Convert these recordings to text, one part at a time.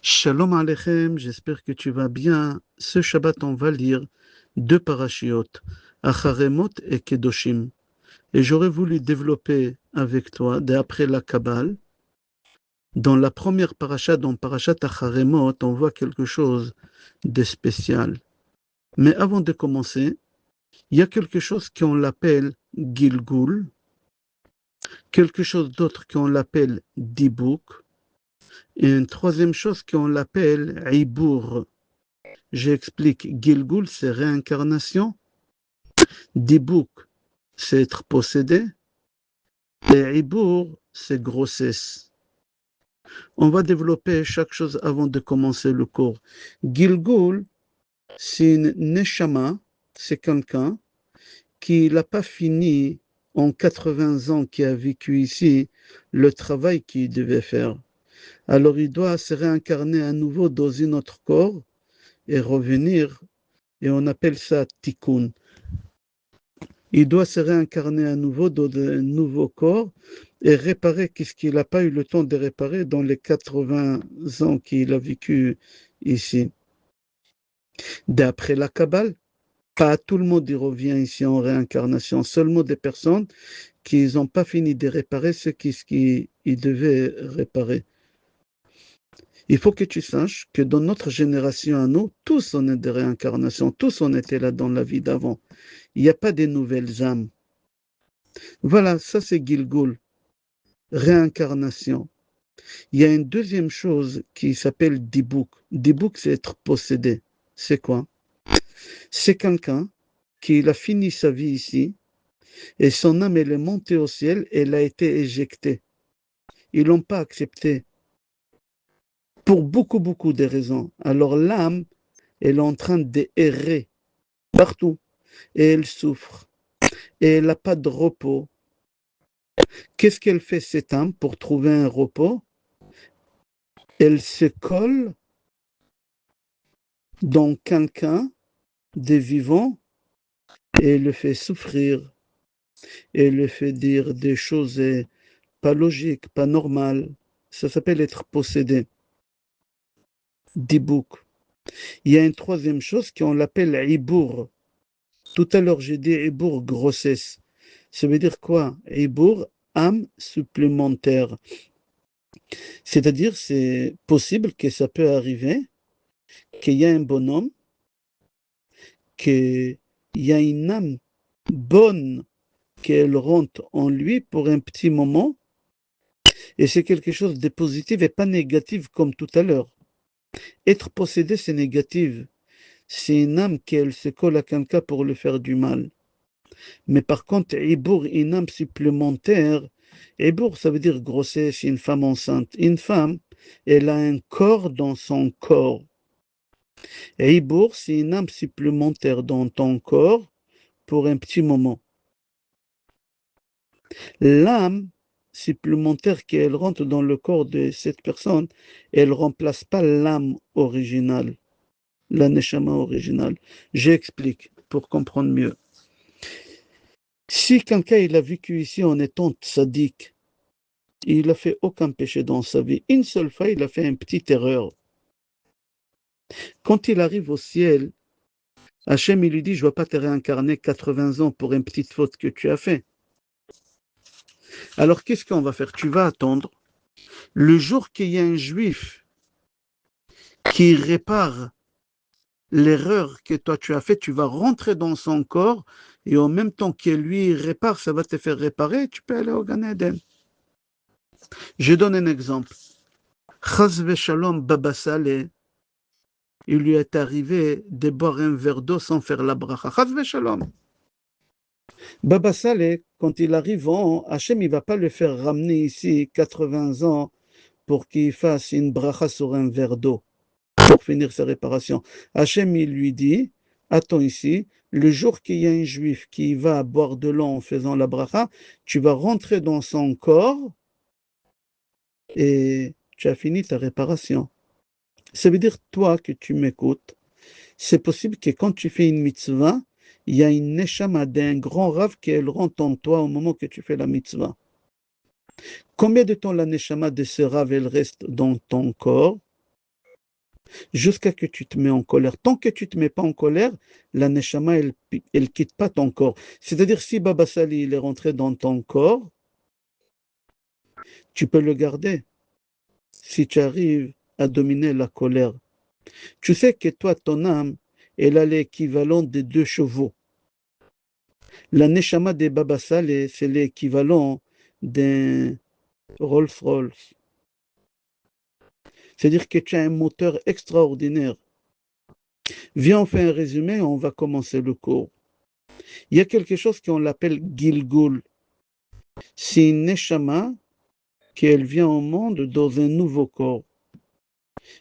Shalom Aleichem, j'espère que tu vas bien. Ce Shabbat, on va lire deux parachiotes, Acharemot et Kedoshim. Et j'aurais voulu développer avec toi, d'après la Kabbale, dans la première parasha, dans parashat Acharemot, on voit quelque chose de spécial. Mais avant de commencer, il y a quelque chose qu'on l'appelle Gilgul, quelque chose d'autre qu'on l'appelle Dibuk, et une troisième chose qu'on l'appelle Ibour. J'explique, Gilgul, c'est réincarnation, Dibouk, c'est être possédé, et Ibour, c'est grossesse. On va développer chaque chose avant de commencer le cours. Gilgul, c'est une neshama, c'est quelqu'un qui n'a pas fini en 80 ans, qui a vécu ici, le travail qu'il devait faire. Alors il doit se réincarner à nouveau dans un autre corps et revenir, et on appelle ça tikkun. Il doit se réincarner à nouveau dans un nouveau corps et réparer ce qu'il n'a pas eu le temps de réparer dans les 80 ans qu'il a vécu ici. D'après la Kabbale, pas tout le monde y revient ici en réincarnation, seulement des personnes qui n'ont pas fini de réparer ce qu'ils devaient réparer. Il faut que tu saches que dans notre génération à nous, tous on est des réincarnations, tous on était là dans la vie d'avant. Il n'y a pas de nouvelles âmes. Voilà, ça c'est Gilgul, réincarnation. Il y a une deuxième chose qui s'appelle Dibouk. Dibouk, c'est être possédé. C'est quoi? C'est quelqu'un qui a fini sa vie ici et son âme, elle est montée au ciel et elle a été éjectée. Ils ne l'ont pas accepté pour beaucoup de raisons. Alors l'âme, elle est en train d'errer partout et elle souffre et elle n'a pas de repos. Qu'est-ce qu'elle fait cette âme pour trouver un repos? Elle se colle dans quelqu'un de vivant et le fait souffrir et le fait dire des choses pas logiques, pas normales. Ça s'appelle être possédé. Dibouk. Il y a une troisième chose qu'on l'appelle ibour. Tout à l'heure, j'ai dit ibour, grossesse. Ça veut dire quoi? Ibour, âme supplémentaire. C'est-à-dire, c'est possible que ça peut arriver qu'il y a un bonhomme, qu'il y a une âme bonne qu'elle rentre en lui pour un petit moment, et c'est quelque chose de positif et pas négatif comme tout à l'heure. Être possédé, c'est négatif. C'est une âme qui se colle à quelqu'un pour lui faire du mal. Mais par contre, Ibour, une âme supplémentaire, Ibour, ça veut dire grossesse, une femme enceinte. Une femme, elle a un corps dans son corps. Et Ibour, c'est une âme supplémentaire dans ton corps pour un petit moment. L'âme supplémentaire qui elle rentre dans le corps de cette personne, elle ne remplace pas l'âme originale, la neshama originale. J'explique pour comprendre mieux. Si quelqu'un il a vécu ici en étant tzaddik, il n'a fait aucun péché dans sa vie, une seule fois il a fait une petite erreur. Quand il arrive au ciel, Hachem il lui dit, je ne vais pas te réincarner 80 ans pour une petite faute que tu as fait. Alors qu'est-ce qu'on va faire? Tu vas attendre le jour qu'il y a un juif qui répare l'erreur que toi tu as fait, tu vas rentrer dans son corps et en même temps que lui répare, ça va te faire réparer, tu peux aller au Gan Eden. Je donne un exemple. Chas v'shalom Baba Saleh, il lui est arrivé de boire un verre d'eau sans faire la bracha. Chas v'shalom. Baba Saleh, quand il arrive en Hachem, il ne va pas le faire ramener ici 80 ans pour qu'il fasse une bracha sur un verre d'eau pour finir sa réparation. Hachem, il lui dit, attends ici, le jour qu'il y a un juif qui va boire de l'eau en faisant la bracha, tu vas rentrer dans son corps et tu as fini ta réparation. Ça veut dire, toi que tu m'écoutes, c'est possible que quand tu fais une mitzvah, il y a une neshama d'un grand rave qu'elle rentre en toi au moment que tu fais la mitzvah. Combien de temps la neshama de ce rave, elle reste dans ton corps? jusqu'à que tu te mets en colère. Tant que tu te mets pas en colère, la neshama, elle quitte pas ton corps. C'est-à-dire, si Baba Sali, il est rentré dans ton corps, tu peux le garder si tu arrives à dominer la colère. Tu sais que toi, ton âme, elle a l'équivalent des 2 chevaux. La neshama des Baba Saleh, c'est l'équivalent d'un Rolls-Royce. C'est-à-dire que tu as un moteur extraordinaire. Viens, on fait un résumé, on va commencer le cours. Il y a quelque chose qu'on l'appelle Gilgul. C'est une neshama qui vient au monde dans un nouveau corps.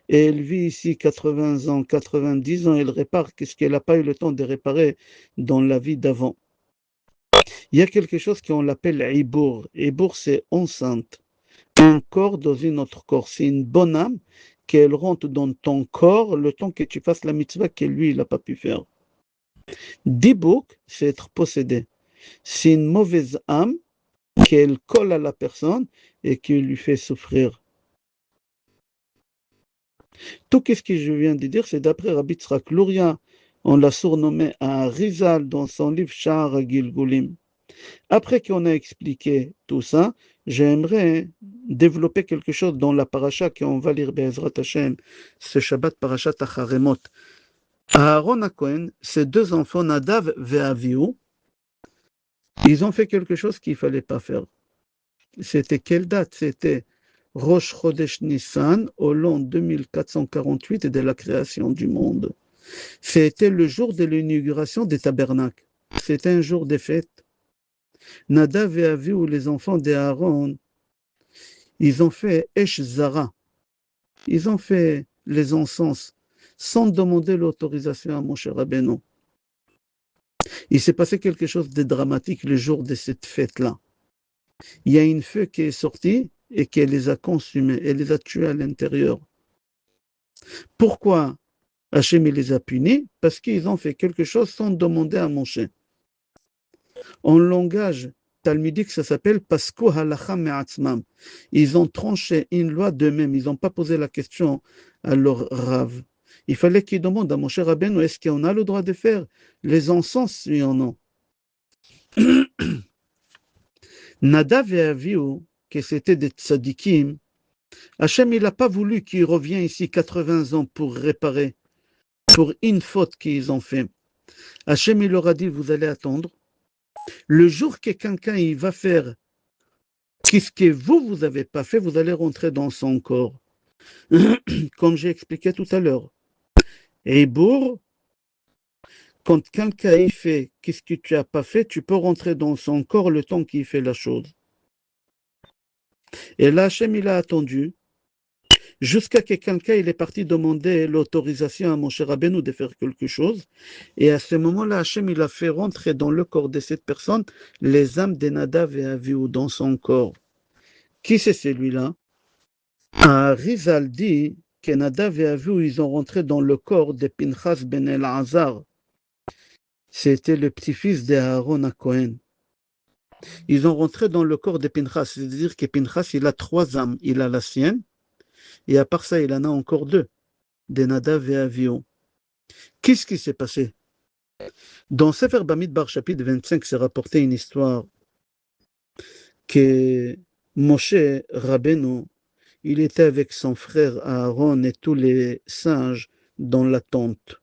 Et elle vit ici 80 ans, 90 ans, elle répare ce qu'elle n'a pas eu le temps de réparer dans la vie d'avant. Il y a quelque chose qu'on l'appelle Ibour. Ibour, c'est enceinte. Un corps dans un autre corps. C'est une bonne âme qu'elle rentre dans ton corps le temps que tu fasses la mitzvah que lui, il n'a pas pu faire. Dibouk, c'est être possédé. C'est une mauvaise âme qu'elle colle à la personne et qui lui fait souffrir. Tout ce que je viens de dire, c'est d'après Rabbi Tzrak Luria. On l'a surnommé un Rizal dans son livre Sha'ar Gilgulim. Après qu'on a expliqué tout ça, j'aimerais développer quelque chose dans la paracha qu'on va lire Be'ezrat Hashem, ce Shabbat Parashat Acharemot. Aaron HaKohen, ses 2 enfants, Nadav et Avihu, ils ont fait quelque chose qu'il ne fallait pas faire. C'était quelle date? C'était Rosh Chodesh Nissan, au l'an 2448 de la création du monde. C'était le jour de l'inauguration des tabernacles. C'était un jour de fête. Nadav et Avihu, les enfants d'Aaron, ils ont fait Esh Zara. Ils ont fait les encens sans demander l'autorisation à Moshe Rabbeinu. Il s'est passé quelque chose de dramatique le jour de cette fête-là. Il y a une feu qui est sortie et qui les a consumés, elle les a tués à l'intérieur. Pourquoi Hachem les a punis? Parce qu'ils ont fait quelque chose sans demander à Moshe. En langage talmudique, ça s'appelle Pasku halacha me'atzmam. Ils ont tranché une loi d'eux-mêmes, ils n'ont pas posé la question à leur Rav. Il fallait qu'ils demandent à Moshe Rabbeinu, est-ce qu'on a le droit de faire les encens, oui ou non? Nadav et Avihu, que c'était des tzadikim, Hachem, il n'a pas voulu qu'ils reviennent ici 80 ans pour réparer, pour une faute qu'ils ont fait. Hachem, il leur a dit, vous allez attendre. Le jour que quelqu'un il va faire ce que vous n'avez pas fait, vous allez rentrer dans son corps. Comme j'ai expliqué tout à l'heure. Et Bourg, quand quelqu'un il fait ce que tu n'as pas fait, tu peux rentrer dans son corps le temps qu'il fait la chose. Et là, Hachem, il a attendu jusqu'à ce que quelqu'un il est parti demander l'autorisation à Moshe Rabbeinu de faire quelque chose. Et à ce moment-là, Hachem, il a fait rentrer dans le corps de cette personne les âmes de Nadav et Avihu dans son corps. Qui c'est celui-là? Rizal dit que Nadav et Avihu, ils ont rentré dans le corps de Pinchas ben El-Azar. C'était le petit-fils d'Aaron HaKohen. Ils ont rentré dans le corps de Pinchas, c'est-à-dire que Pinchas, il a 3 âmes. Il a la sienne, et à part ça, il en a encore 2, de Nadav et Avihu. Qu'est-ce qui s'est passé? Dans Sefer Bamidbar, chapitre 25, c'est rapporté une histoire que Moshe Rabbeinu, il était avec son frère Aaron et tous les singes dans la tente.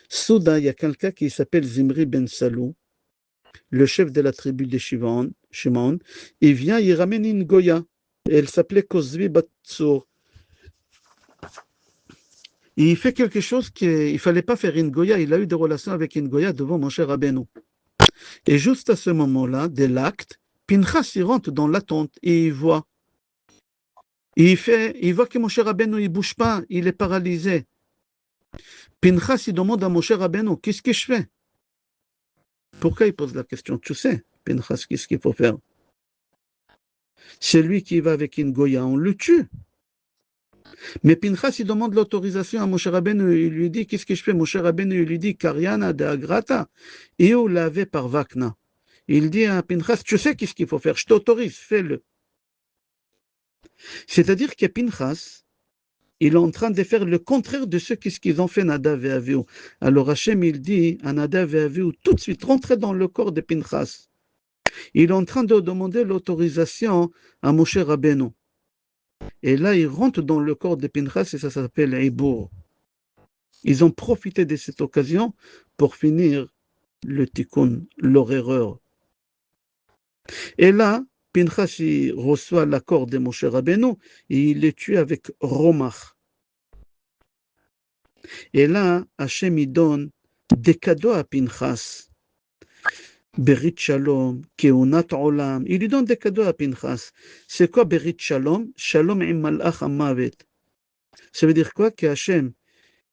Soudain, il y a quelqu'un qui s'appelle Zimri ben Salou, le chef de la tribu de Shimon. Il vient, il ramène une Goya. Elle s'appelait Kozvi Batsur. Il fait quelque chose qu'il ne fallait pas faire une Goya. Il a eu des relations avec une Goya devant Moshe Rabbeinu. Et juste à ce moment-là, de l'acte, Pinchas il rentre dans la tente et il voit. Il voit que Moshe Rabbeinu il bouge pas, il est paralysé. Pinchas il demande à Moshe Rabbeinu, qu'est-ce que je fais? Pourquoi il pose la question? Tu sais, Pinchas, qu'est-ce qu'il faut faire? C'est lui qui va avec une Goya, on le tue. Mais Pinchas il demande l'autorisation à Moshe Rabbeinu, il lui dit, qu'est-ce que je fais? Moshe Rabbeinu il lui dit, Kariana de Agrata, et on l'avait par Vakna. Il dit à Pinchas, tu sais qu'est-ce qu'il faut faire? Je t'autorise, fais-le. C'est-à-dire que Pinchas, il est en train de faire le contraire de ce qu'ils ont fait Nadav et Avihu. Alors Hachem, il dit à Nadav et Avihu, tout de suite, rentrez dans le corps de Pinchas. Il est en train de demander l'autorisation à Moshe Rabbeinu. Et là, il rentre dans le corps de Pinchas et ça s'appelle Ibour. Ils ont profité de cette occasion pour finir le tikkun, leur erreur. Et là, Pinchas il reçoit l'accord de Moshe Rabbeinu et il est tué avec Romach. Et là, Hachem il donne des cadeaux à Pinchas. Berit Shalom, Keunat Olam. Il lui donne des cadeaux à Pinchas. C'est quoi Berit Shalom? Shalom im malach hamavet. Ça veut dire quoi? Que Hachem,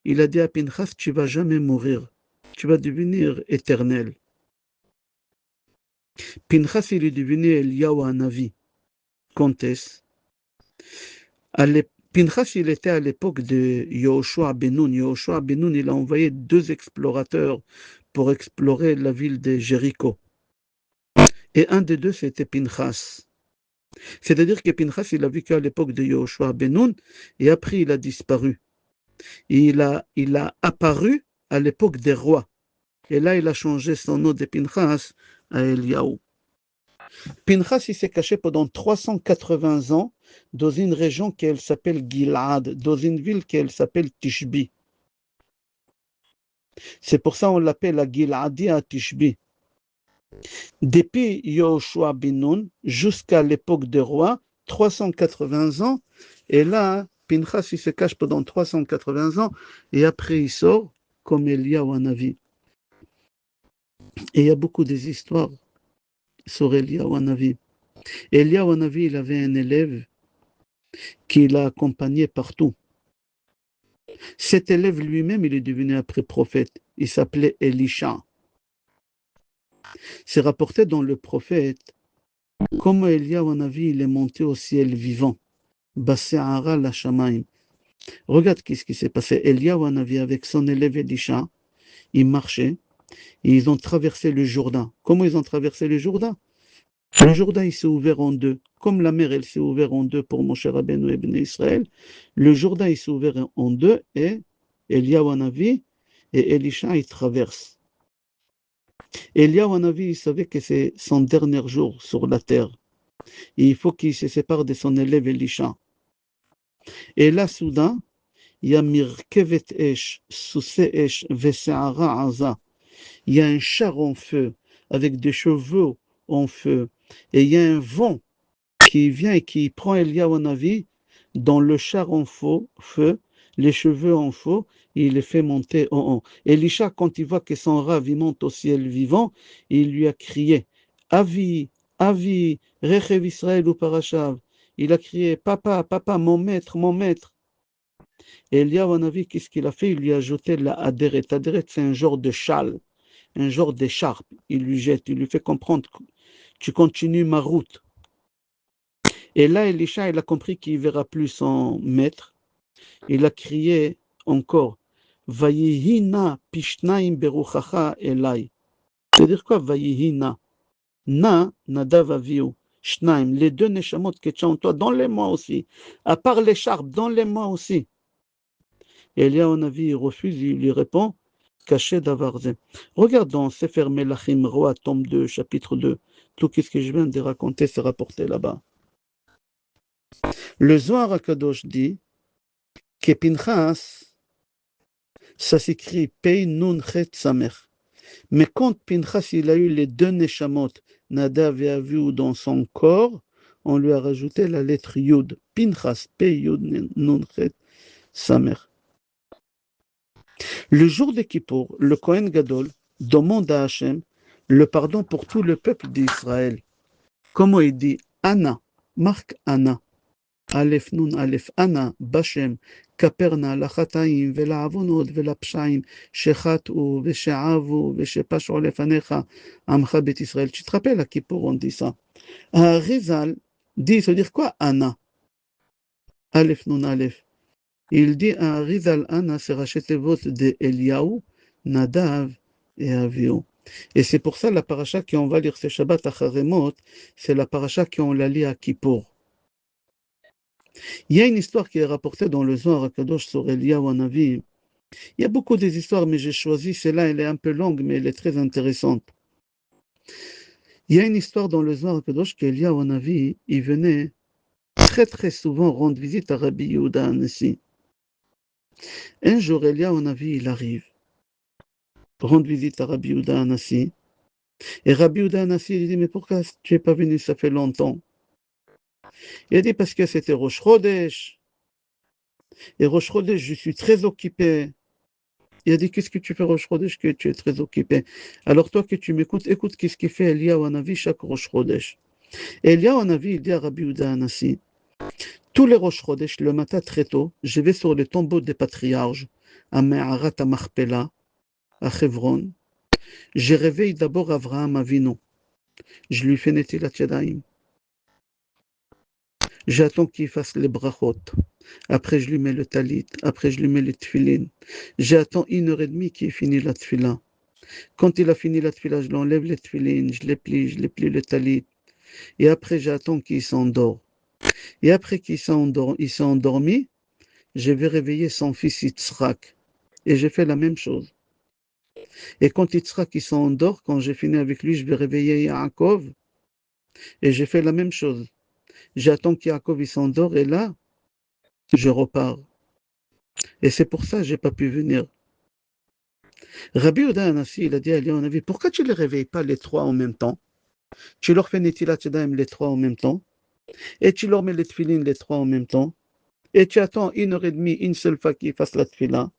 il a dit à Pinchas, tu vas jamais mourir. Tu vas devenir éternel. Pinchas, il est devenu Eliyahu Hanavi. Quand est-ce? Pinchas, il était à l'époque de Yehoshua ben Nun. Yehoshua ben Nun, il a envoyé 2 explorateurs pour explorer la ville de Jéricho. Et un des 2, c'était Pinchas. C'est-à-dire que Pinchas, il a vécu à l'époque de Yehoshua ben Nun, et après, il a disparu. Et il a apparu à l'époque des rois. Et là, il a changé son nom de Pinchas à Eliyahu. Pinchas, il s'est caché pendant 380 ans dans une région qui s'appelle Gilad, dans une ville qui s'appelle Tishbi. C'est pour ça qu'on l'appelle la Giladi à Tishbi. Depuis Yehoshua ben Nun jusqu'à l'époque des rois, 380 ans, et là, Pinchas, il se cache pendant 380 ans, et après il sort comme Eliyahu Hanavi. Et il y a beaucoup des histoires sur Eliyahu Hanavi. Eliyahu Hanavi, il avait un élève qui l'a accompagné partout. Cet élève lui-même, il est devenu après prophète. Il s'appelait Elisha. C'est rapporté dans le prophète comment Eliyahu Hanavi, il est monté au ciel vivant. Base'ara la Shamaim. Regarde ce qui s'est passé. Eliyahu Hanavi, avec son élève Elisha, ils marchaient et ils ont traversé le Jourdain. Comment ils ont traversé le Jourdain? Le Jourdain, il s'est ouvert en 2. Comme la mer, elle s'est ouverte en 2 pour Moshe Rabbeinu et Bnei Israël, le Jourdain, il s'est ouvert en 2 et Eliyahu Hanavi et Elisha, ils traversent. Eliyahu Hanavi, il savait que c'est son dernier jour sur la terre. Et il faut qu'il se sépare de son élève Elisha. Et là, soudain, il y a Mirkevet Esh, Sousse Esh, Vese'ara Aza. Il y a un char en feu, avec des chevaux en feu. Et il y a un vent qui vient et qui prend Eliyahu Hanavi dans le char en feu, les cheveux en feu, et il les fait monter en haut. Elisha, quand il voit que son rave il monte au ciel vivant, il lui a crié Avi, Avi, Rechev Israël ou Parashav. Il a crié Papa, papa, mon maître, mon maître. Et Eliyahu Hanavi, qu'est-ce qu'il a fait? Il lui a jeté la aderet. Aderet, c'est un genre de châle, un genre d'écharpe. Il lui jette, il lui fait comprendre tu continues ma route. Et là, Elisha, il a compris qu'il ne verra plus son maître. Il a crié encore, Vayihina pishnaim beruchacha elai. C'est-à-dire quoi, Vayihina? Na, Nadav Avihu. Shnaim, les 2 neshamot que tu as en toi, donne-les-moi aussi. À part l'écharpe, donne-les-moi aussi. Et Eliyahu Hanavi, il refuse, il lui répond, caché d'avarze. Regarde dans Sefer Melachim, Roi, tome 2, chapitre 2. Tout ce que je viens de raconter, c'est rapporté là-bas. Le Zohar HaKadosh dit que Pinchas, ça s'écrit Pei Nun Chet Samer. Mais quand Pinchas il a eu les 2 neshamot, Nadav et Avihu dans son corps, on lui a rajouté la lettre Yud. Pinchas, Pei Yud Nun Chet Samer. Le jour de Kippour, le Kohen Gadol demande à Hachem le pardon pour tout le peuple d'Israël. Comment il dit Anna, marque Anna. Aleph Nun Aleph Anna Bashem Kaperna Lachataim Vela'avonot Vela'pshaim Shechatu Veshe'avu Veshepashu Lefanecha Amcha Bet Israël. Tu te rappelles à Kippour on dit ça. Rizal dit, ça veut dire quoi Anna? Aleph Nun Aleph. Il dit à Rizal Anna, c'est racheté vote de Eliyahu, Nadav et Avihu. Et c'est pour ça la paracha qu'on va lire ce Shabbat à Charemot, c'est la paracha qu'on la lit à Kippour. Il y a une histoire qui est rapportée dans le Zohar HaKadosh sur Eliyahu Hanavi. Il y a beaucoup des histoires, mais j'ai choisi celle-là, elle est un peu longue, mais elle est très intéressante. Il y a une histoire dans le Zohar HaKadosh qu'Eliyahu Hanavi, il venait très très souvent rendre visite à Rabbi Yehuda Hanassi. Un jour, Eliyahu Hanavi, il arrive, rendre visite à Rabbi Yehuda Hanassi. Et Rabbi Yehuda Hanassi, il dit, mais pourquoi tu n'es pas venu, ça fait longtemps? Il a dit, parce que c'était Rosh Chodesh. Et Rosh Chodesh, je suis très occupé. Il a dit, qu'est-ce que tu fais Rosh Chodesh que tu es très occupé? Alors toi que tu m'écoutes, écoute qu'est-ce qu'il fait Eliyahu Hanavi chaque Rosh Chodesh. Et Eliyahu Hanavi, il dit à Rabbi Yehuda Hanassi, tous les Rosh Chodesh, le matin très tôt, je vais sur les tombeaux des patriarches, à Me'arat HaMachpelah, à Hebron. Je réveille d'abord Avraham Avinu. Je lui fais Netilat Yadayim. J'attends qu'il fasse les brachot. Après, je lui mets le talit. Après, je lui mets les tefilin. J'attends 1 heure et demie qu'il ait fini la tefila. Quand il a fini la tefila, je lui enlève les tefilin, je les plie le talit. Et après, j'attends qu'il s'endort. Et après qu'il s'est endormi, je vais réveiller son fils Yitzhak. Et j'ai fait la même chose. Et quand Yitzhak s'endort, quand j'ai fini avec lui, je vais réveiller Yaakov. Et j'ai fait la même chose. J'attends qu'Yaakov s'endort et là, je repars. Et c'est pour ça que je n'ai pas pu venir. Rabbi Yehuda Hanassi, il a dit à Eliyahu Hanavi, pourquoi tu ne les réveilles pas les trois en même temps? Tu leur fais Netilat Yadayim les trois en même temps, et tu leur mets les tefilin les trois en même temps, et tu attends 1 heure et demie, une seule fois qu'ils fassent la tefila.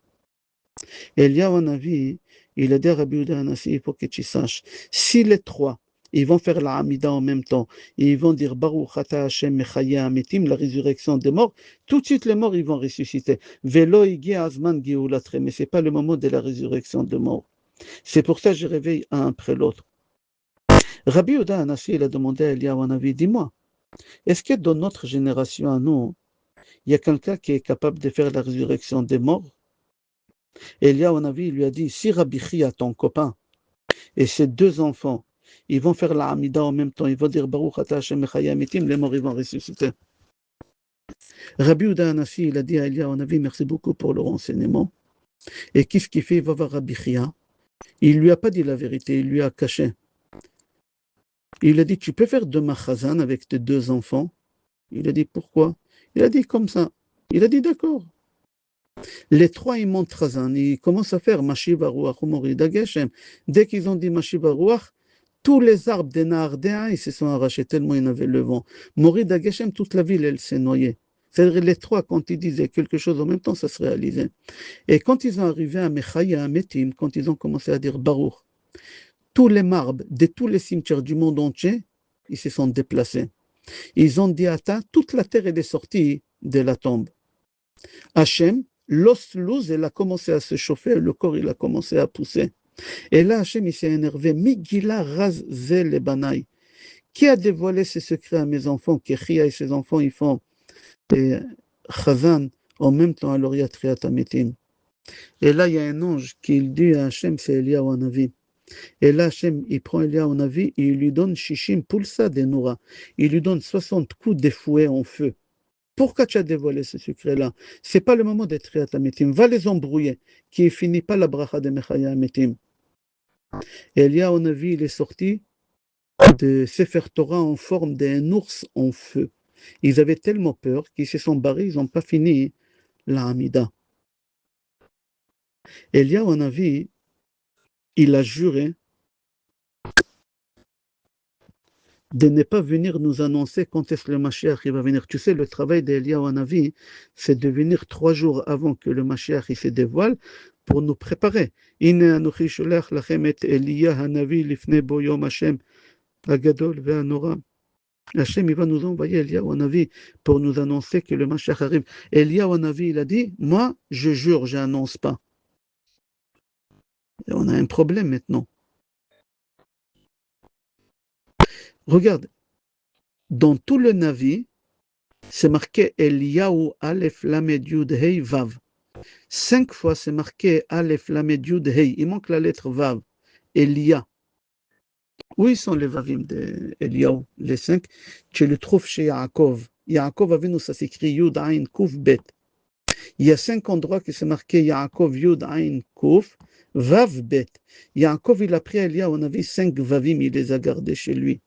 Et Eliyahu Hanavi, il a dit à Rabbi Yehuda Hanassi, il faut que tu saches, si les trois, ils vont faire la Hamida en même temps, et ils vont dire Baruch Ata Hashem Mechaya Ametim, la résurrection des morts, tout de suite les morts, ils vont ressusciter. Velo Igi Azman Geulatre, mais ce n'est pas le moment de la résurrection des morts. C'est pour ça que je réveille un après l'autre. Rabbi Yehuda Hanassi, il a demandé à Eliyahu Hanavi, dis-moi, est-ce que dans notre génération à nous, il y a quelqu'un qui est capable de faire la résurrection des morts? Et Eliyahu Hanavi lui a dit, si Rabbi Chia, ton copain, et ses deux enfants, ils vont faire la Hamida en même temps, ils vont dire Baruch Ata Hashem Mechaya Ametim, les morts ils vont ressusciter. Rabbi Yehuda Hanassi, il a dit à Eliyahu Hanavi, merci beaucoup pour le renseignement. Et qu'est-ce qu'il fait? Il va voir Rabbi Chia. Il ne lui a pas dit la vérité, il lui a caché. Il a dit, tu peux faire demain Chazan avec tes deux enfants? Il a dit, pourquoi? Il a dit, comme ça. Il a dit, d'accord. Les trois, ils montent Chazan, ils commencent à faire Mashiva Ruach Morida Geshem. Dès qu'ils ont dit Mashiva Ruach, tous les arbres des Nahardéens, ils se sont arrachés tellement il y en avait le vent. Morida Geshem, toute la ville, elle s'est noyée. C'est-à-dire les trois, quand ils disaient quelque chose en même temps, ça se réalisait. Et quand ils sont arrivés à Mechaya, à Metim, quand ils ont commencé à dire Baruch, tous les marbres de tous les cimetières du monde entier, ils se sont déplacés. Ils ont dit Ata, toute la terre est sortie de la tombe. Hachem, l'os louse, elle a commencé à se chauffer, le corps il a commencé à pousser. Et là, Hachem il s'est énervé. Migila razze le banaï. Qui a dévoilé ses secrets à mes enfants? Kechia et ses enfants, ils font des chazan en même temps à l'Oriat Triat Ametim. Et là, il y a un ange qui dit à Hachem, c'est Eliyahu Hanavi. Et là, Hachem, il prend Eliyahu Hanavi et il lui donne Shishim Pulsa de Noura. Il lui donne 60 coups de fouet en feu. Pourquoi tu as dévoilé ce secret-là? Ce n'est pas le moment d'être Triat Ametim. Va les embrouiller, qui finit pas la bracha de Mechaya Ametim. Et Eliyahu Hanavi, il est sorti de Sefer Torah en forme d'un ours en feu. Ils avaient tellement peur qu'ils se sont barrés, ils n'ont pas fini la Hamida. Eliyahu Hanavi, il a juré de ne pas venir nous annoncer quand est-ce que le Mashiach va venir. Tu sais, le travail d'Eliyahu Hanavi, c'est de venir 3 jours avant que le Mashiach se dévoile pour nous préparer. Ine anochi sholach lachem et Eliyahu Hanavi lifnei bo yom Hashem hagadol ve'hanora. Hachem, il va nous envoyer Eliyahu Hanavi pour nous annoncer que le Mashiach arrive. Eliyahu Hanavi, il a dit, moi, je jure, je n'annonce pas. Et on a un problème maintenant. Regarde, dans tout le Navi, c'est marqué Eliyahu Aleph Lamed Yud Hei Vav. 5 fois, c'est marqué Aleph Lamed Yud Hei. Il manque la lettre Vav. Elia. Où ils sont les Vavim d'Eliyahu? Les 5. Tu le trouves chez Yaakov. Yaakov Avinu, ça s'écrit Yud Ain Kuf Bet. Il y a 5 endroits qui c'est marqué Yaakov Yud Ain Kuf Vav Bet. Yaakov, il a pris Eliyahu, on a vu 5 Vavim, il les a gardés chez lui.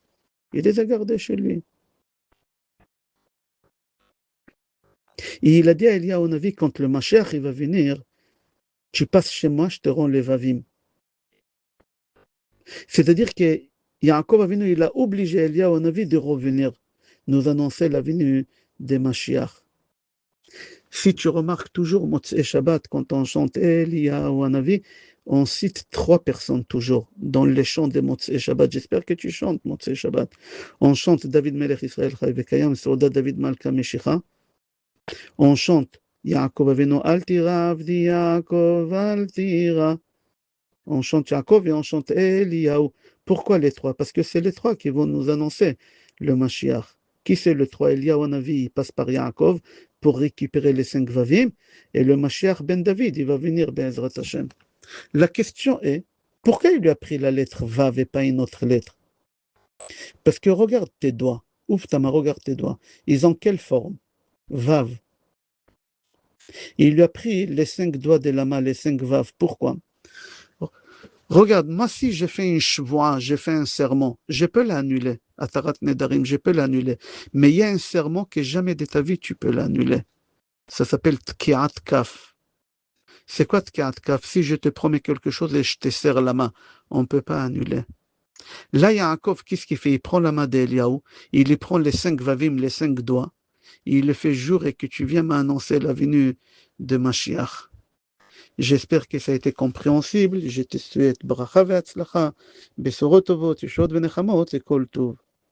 Il les a gardés chez lui. Et il a dit à Eliyahu, on a vu, quand le Mashiach il va venir, tu passes chez moi, je te rends les Vavim. C'est-à-dire que Yaakov Avinu, il a obligé Eliyahu Hanavi de revenir, nous annoncer la venue des Mashiach. Si tu remarques toujours Motzei Shabbat, quand on chante Eliyahu Hanavi, on cite 3 personnes toujours dans les chants de Motzei Shabbat. J'espère que tu chantes Motzei Shabbat. On chante David Melech Israël Chai Vekayam, Seuda David Malka Meshicha. On chante Yaakov Avinu, Al Tira Avdi Yaakov, Al Tira. On chante Yaakov et on chante Eliyahu. Pourquoi les 3? Parce que c'est les 3 qui vont nous annoncer le Mashiach. Qui c'est le 3? Eliyahu Hanavi, il passe par Yaakov pour récupérer les 5 Vavim. Et le Mashiach ben David, il va venir Be'ezrat Hashem. La question est, pourquoi il lui a pris la lettre Vav et pas une autre lettre? Parce que regarde tes doigts. Ouf, Tama, regarde tes doigts. Ils ont quelle forme? Vav. Il lui a pris les 5 doigts de la main, les 5 Vav. Pourquoi? Regarde, moi si j'ai fait une chevoie, j'ai fait un serment, je peux l'annuler. Atarat Nedarim, je peux l'annuler. Mais il y a un serment que jamais de ta vie tu peux l'annuler. Ça s'appelle Tkiat Kaf. C'est quoi Tkiat Kaf? Si je te promets quelque chose et je te serre la main, on ne peut pas annuler. Là, Yaakov, qu'est-ce qu'il fait? Il prend la main d'Eliyahu, il y prend les 5 Vavim, les 5 doigts, il le fait jurer que tu viens m'annoncer la venue de Mashiach. J'espère que ça a été compréhensible. Je te souhaite bracha ve'atzlacha, besorot tovot, yeshot ve'nechamot et kol tov.